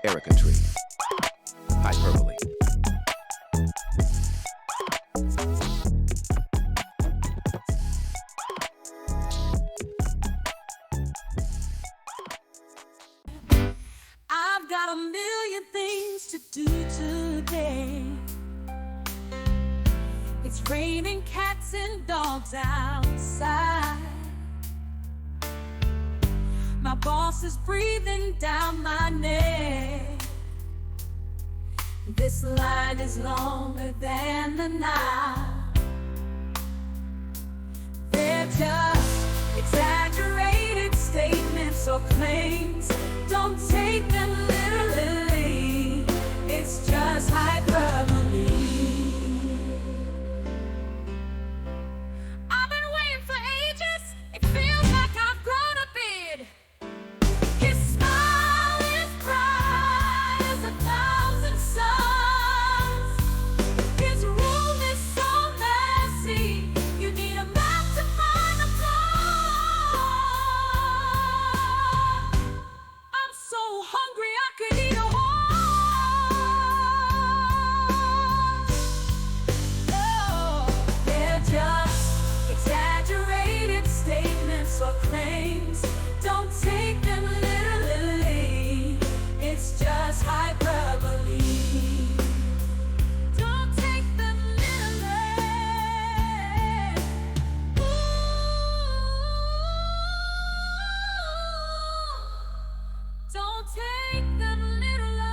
Areca-Tree. Hyperbole. I've got a million things to do today. It's raining cats and dogs outside. My boss is breathing down my neck. This line is longer than the night. They're just exaggerated statements or claims. Don't take them literally. It's just hyperbole. I've been waiting for ages. It feels like I've grown a beard. His smile is bright as 1,000 suns. His room is so messy, you need a map to find the flaw. I'm so hungry I could eat a horse. Oh, they're just exaggerated statements or claims. Don't take them literally. It's just hyperbole. Don't take them literally. Ooh. Don't take them literally.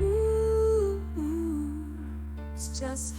Ooh. It's just